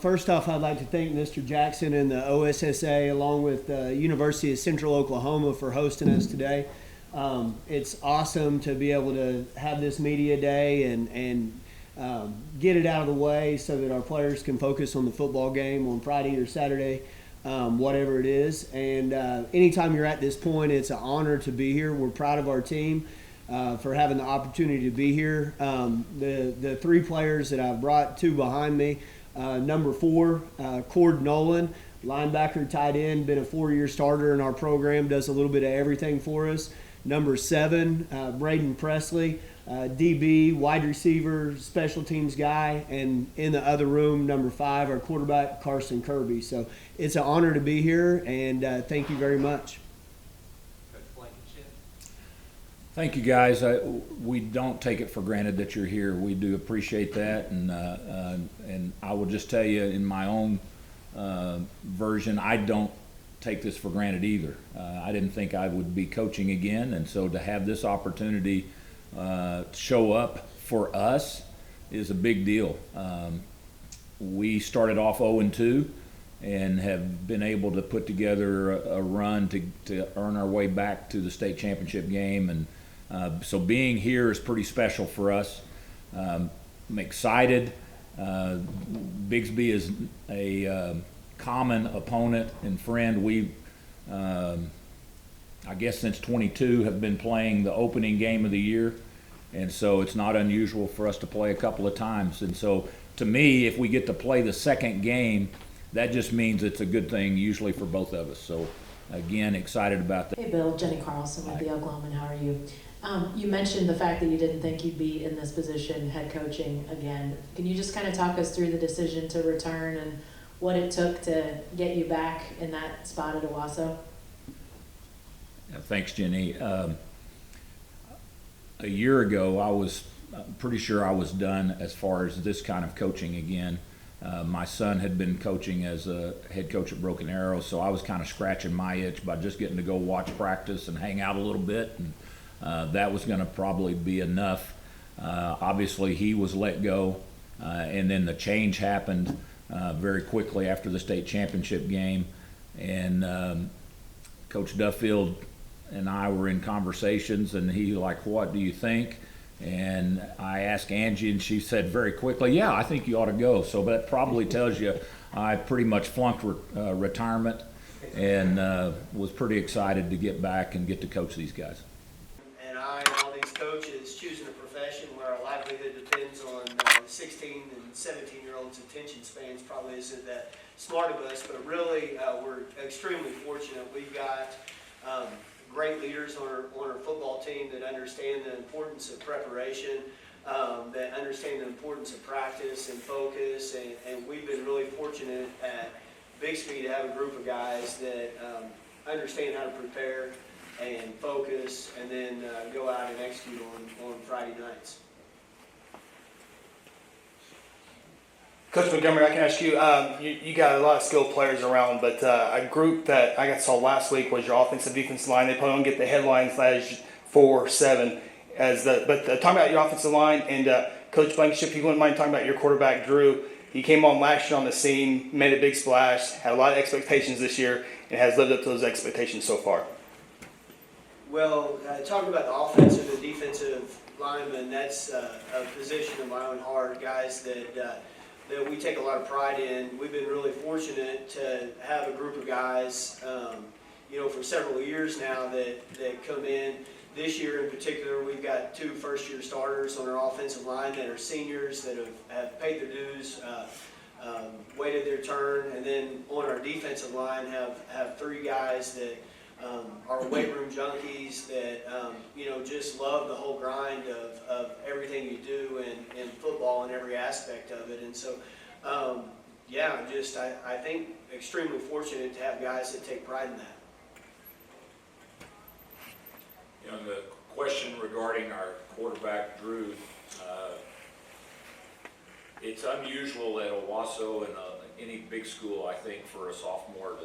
First off, I'd like to thank Mr. Jackson and the OSSAA along with the University of Central Oklahoma for hosting us today. It's awesome to be able to have this media day and get it out of the way so that our players can focus on the football game on Friday or Saturday, whatever it is. And anytime you're at this point, it's an honor to be here. We're proud of our team for having the opportunity to be here. The three players that I've brought, two behind me, number 4, Cord Nolan, linebacker, tight end, been a 4-year starter in our program, does a little bit of everything for us. Number 7, Braden Presley, DB, wide receiver, special teams guy, and in the other room, number 5, our quarterback, Carson Kirby. So it's an honor to be here, and thank you very much. Thank you, guys. We don't take it for granted that you're here. We do appreciate that, and I will just tell you, in my own version, I don't take this for granted either. I didn't think I would be coaching again, and so to have this opportunity show up for us is a big deal. We started off 0-2 and have been able to put together a run to earn our way back to the state championship game, and so being here is pretty special for us. I'm excited. Bixby is a common opponent and friend. We, I guess since 22, have been playing the opening game of the year, and so it's not unusual for us to play a couple of times. And so to me, if we get to play the second game, that just means it's a good thing usually for both of us. So again, excited about that. Hey Bill, Jenny Carlson with the Oklahoman. How are you? You mentioned the fact that you didn't think you'd be in this position, head coaching again. Can you just kind of talk us through the decision to return and what it took to get you back in that spot at Owasso? Thanks, Jenny. A year ago, I was pretty sure I was done as far as this kind of coaching again. My son had been coaching as a head coach at Broken Arrow, so I was kind of scratching my itch by just getting to go watch practice and hang out a little bit, and that was going to probably be enough. Obviously, he was let go, and then the change happened very quickly after the state championship game, and Coach Duffield and I were in conversations, and he like, what do you think? And I asked Angie, and she said very quickly, yeah, I think you ought to go. So that probably tells you I pretty much flunked retirement, and was pretty excited to get back and get to coach these guys. And I and all these coaches choosing a profession where our livelihood depends on 16 and 17-year-olds' attention spans probably isn't that smart of us, but really we're extremely fortunate. We've got great leaders on our football team that understand the importance of preparation, that understand the importance of practice and focus, and we've been really fortunate at Bixby to have a group of guys that understand how to prepare and focus and then go out and execute on Friday nights. Coach Montgomery, I can ask you, you got a lot of skilled players around, but a group that I saw last week was your offensive defensive line. They probably don't get the headlines as 4-7 but talking about your offensive line and Coach Blankenship, if you wouldn't mind talking about your quarterback, Drew. He came on last year on the scene, made a big splash, had a lot of expectations this year, and has lived up to those expectations so far. Well, talking about the offensive and defensive linemen, that's a position of my own heart, guys that we take a lot of pride in. We've been really fortunate to have a group of guys, for several years now that come in. This year in particular, we've got 2 first-year starters on our offensive line that are seniors that have paid their dues, waited their turn, and then on our defensive line have 3 guys that are weight room junkies that just love the whole grind of everything you do in football and every aspect of it. And so I think extremely fortunate to have guys that take pride in that. The question regarding our quarterback Drew, it's unusual at Owasso and any big school, I think, for a sophomore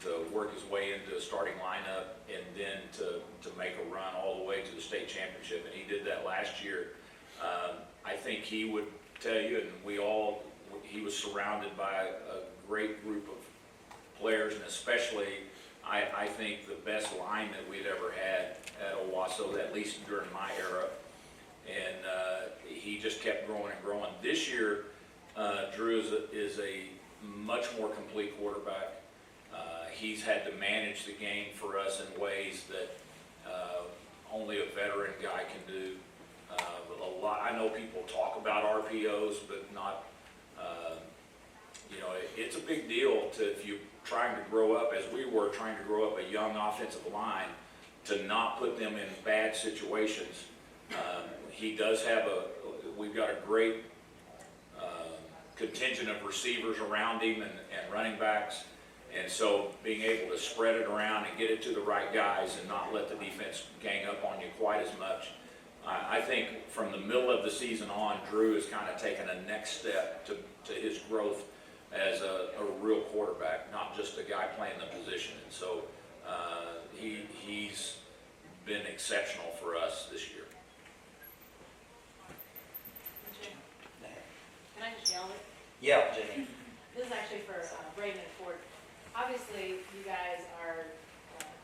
to work his way into a starting lineup and then to make a run all the way to the state championship, and he did that last year. I think he would tell you, and we all he was surrounded by a great group of players, and especially, I think, the best line that we'd ever had at Owasso, at least during my era. And he just kept growing and growing. This year, Drew is a much more complete quarterback. He's had to manage the game for us in ways that only a veteran guy can do. I know people talk about RPOs, but not, it's a big deal if you're trying to grow up, as we were trying to grow up a young offensive line, to not put them in bad situations. He does have we've got a great contingent of receivers around him and running backs. And so being able to spread it around and get it to the right guys and not let the defense gang up on you quite as much. I think from the middle of the season on, Drew has kind of taken a next step to his growth as a real quarterback, not just a guy playing the position. And so he's been exceptional for us this year. Can I just yell it? Yeah, Jenny. This is actually for Braden and Ford. Obviously, you guys are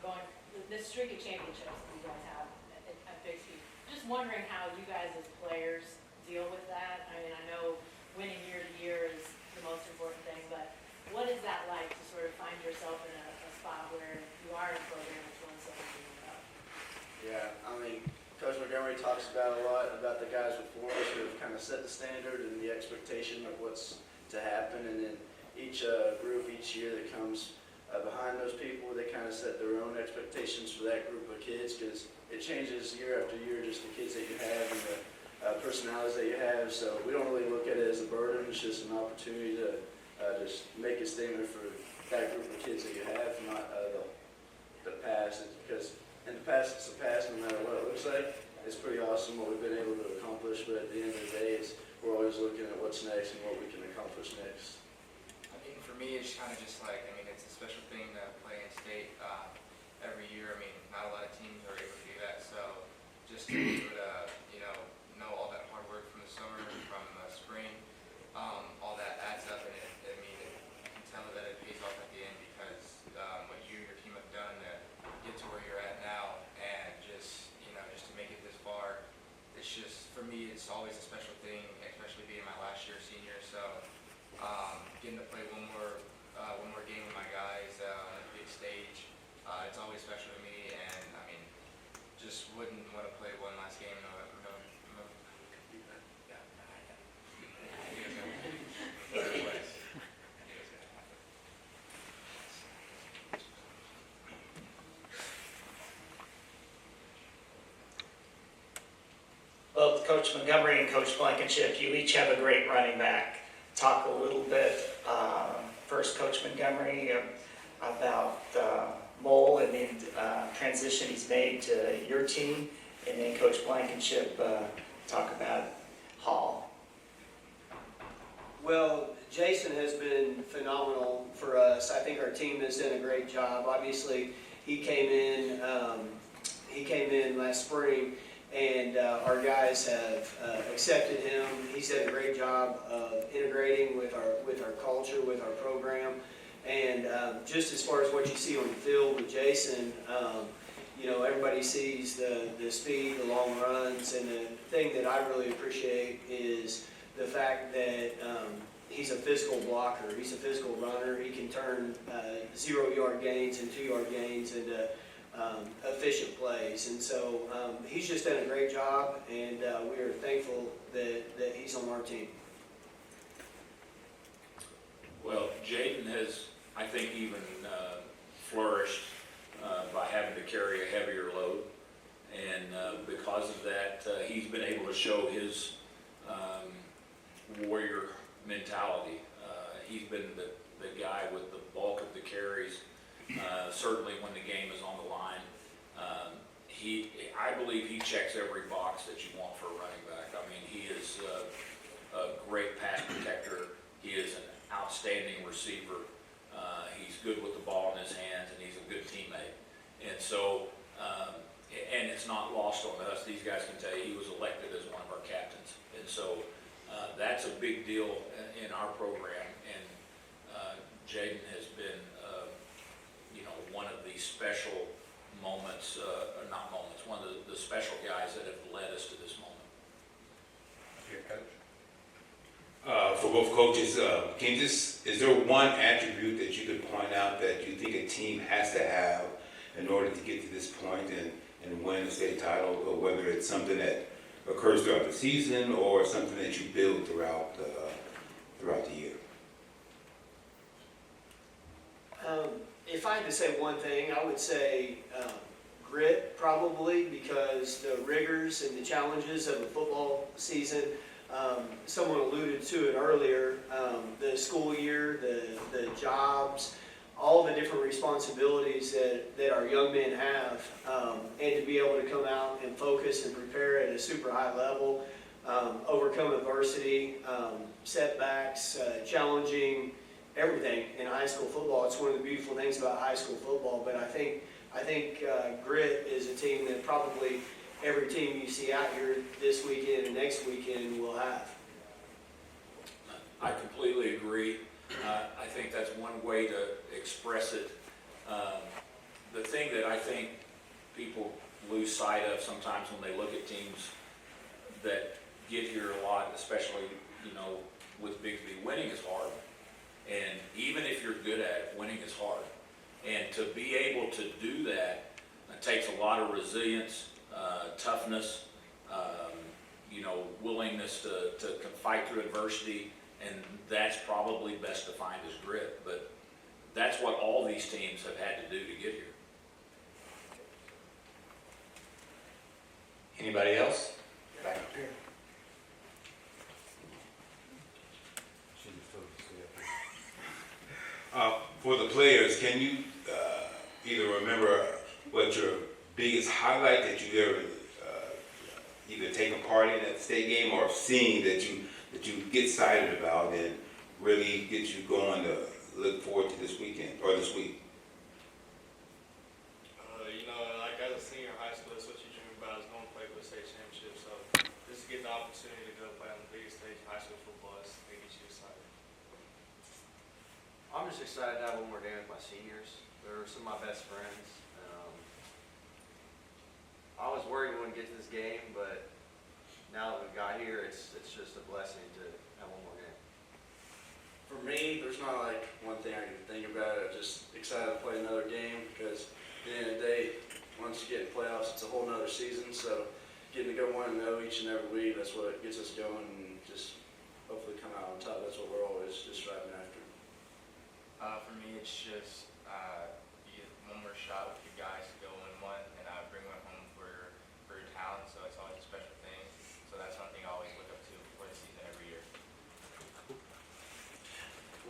going, this streak of championships that you guys have at Bixby. Just wondering how you guys as players deal with that. I mean, I know winning year to year is the most important thing, but what is that like to sort of find yourself in a spot where you are in a program that's won so much? Yeah, I mean, Coach Montgomery talks about a lot about the guys before us who have kind of set the standard and the expectation of what's to happen, and then each group each year that comes behind those people, they kind of set their own expectations for that group of kids, because it changes year after year, just the kids that you have and the personalities that you have. So we don't really look at it as a burden. It's just an opportunity to just make a statement for that group of kids that you have, not the past. Because in the past, it's the past, no matter what it looks like. It's pretty awesome what we've been able to accomplish, but at the end of the day, we're always looking at what's next and what we can accomplish next. I mean, for me, it's kind of just like, it's a special thing to play in state every year. I mean, not a lot of teams are able to do that, so just to be able to, know all that hard work from the summer, from spring, all that adds up, and you can tell that it pays off at the end, because what you and your team have done to get to where you're at now, and just to make it this far, it's just, for me, it's always a special thing, especially being my last year senior. So getting to play one more game with my guys on a big stage, it's always special to me, and just wouldn't want to play one last game. Both Coach Montgomery and Coach Blankenship, you each have a great running back. Talk a little bit, first Coach Montgomery, about Mole and the transition he's made to your team, and then Coach Blankenship, talk about Hall. Well, Jason has been phenomenal for us. I think our team has done a great job. Obviously, he came in last spring, and our guys have accepted him. He's done a great job of integrating with our culture, with our program. And just as far as what you see on the field with Jason, everybody sees the speed, the long runs, and the thing that I really appreciate is the fact that he's a physical blocker. He's a physical runner. He can turn 0-yard gains and 2-yard gains into efficient plays. And so he's just done a great job, and we are thankful that he's on our team. Well, Jaden has, I think, even flourished by having to carry a heavier load. And because of that, he's been able to show his warrior mentality. He's been the guy with the bulk of the carries, certainly when the game is on the line. I believe he checks every box that you want for a running back. He is a great pass protector. He is an outstanding receiver. He's good with the ball in his hands, and he's a good teammate. And so, and it's not lost on us. These guys can tell you he was elected as one of our captains. And so That's a big deal in our program, and Jaden has been, one of the special moments, or not moments, one of the special guys that have led us to this moment. Here, Coach. For both coaches, is there one attribute that you could point out that you think a team has to have in order to get to this point and win a state title, or whether it's something that occurs throughout the season or something that you build throughout the year? If I had to say one thing, I would say grit, probably, because the rigors and the challenges of a football season, someone alluded to it earlier, the school year, the jobs, all the different responsibilities that our young men have, and to be able to come out and focus and prepare at a super high level, overcome adversity, setbacks, challenging everything in high school football. It's one of the beautiful things about high school football, but I think grit is a team that probably every team you see out here this weekend and next weekend will have. I completely agree. I think that's one way to express it. The thing that I think people lose sight of sometimes when they look at teams that get here a lot, especially, with Bixby, winning is hard. And even if you're good at it, winning is hard. And to be able to do that, it takes a lot of resilience, toughness, willingness to fight through adversity, and that's probably best defined as grit. But that's what all these teams have had to do to get here. Anybody else? Back up here. For the players, can you either remember what your biggest highlight that you ever either taken part in at the state game or seen that you get excited about and really get you going to look forward to this weekend or this week? Like as a senior in high school, that's what you dream about, is going to play for the state championship. So just to get the opportunity to go play on the biggest stage in high school football, it gets you excited. I'm just excited to have one more game with my seniors. They're some of my best friends. I was worried we wouldn't get to this game, but now that we've got here, it's just a blessing to have one more game. For me, there's not like one thing I can think about. I'm just excited to play another game because at the end of the day, once you get in playoffs, it's a whole nother season. So getting to go 1-0 each and every week, that's what gets us going and just hopefully come out on top. That's what we're always just striving after. For me, it's just you get one more shot with you guys to go win one and bring one home for your talent. So it's always a special thing. So that's one thing I always look up to before the season every year.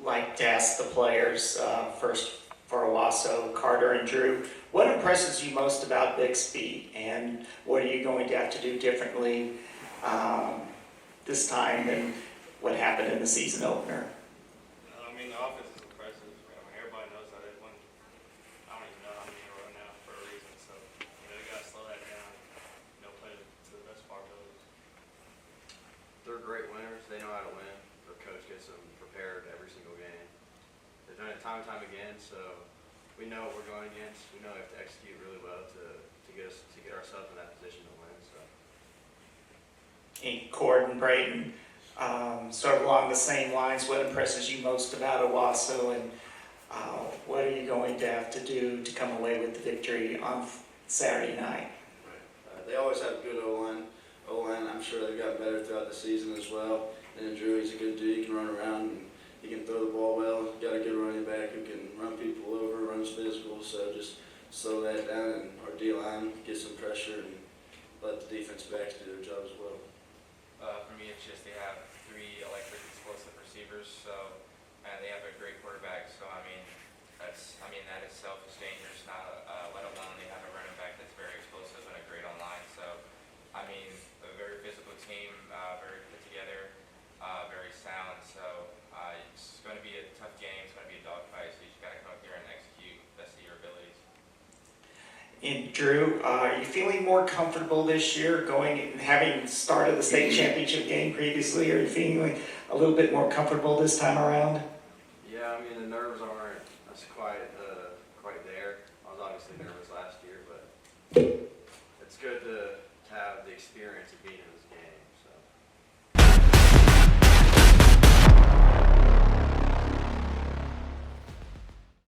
Like to ask the players, first for Owasso, Carter and Drew, what impresses you most about Bixby, and what are you going to have to do differently this time than what happened in the season opener? The offense is impressive. Everybody knows that it won. I don't even know how many in a row now for a reason. So, they got to slow that down. Play to the best of our abilities. They're great winners. They know how to win. Their coach gets them prepared every single game. They've done it time and time again, so we know what we're going against. We know we have to execute really well to get ourselves in that position to win. So. Hey, Cord and Brayden, sort of along the same lines, what impresses you most about Owasso, and what are you going to have to do to come away with the victory on Saturday night? They always have good O-line. I'm sure they've gotten better throughout the season as well. And Drew, he's a good dude. He can run around and he can throw the ball well. Got a good running back who can run people over, runs physical. So just slow that down, and our D-line get some pressure and let the defense backs do their job as well. For me, it's just they have 3 electric, explosive receivers. So, and they have a great quarterback. So, that itself is dangerous. Let alone they have a running back that's very explosive and a great online. So, a very physical team, very put together, very sound. So, it's going to be a tough game. It's going to be a dogfight. So you just got to come up here and execute best of your abilities. And Drew, are you feeling more comfortable this year having started the state championship game previously? Are you feeling a little bit more comfortable this time around? Yeah, I mean, the nerves aren't quite there. I was obviously nervous last year, but it's good to have the experience of being in the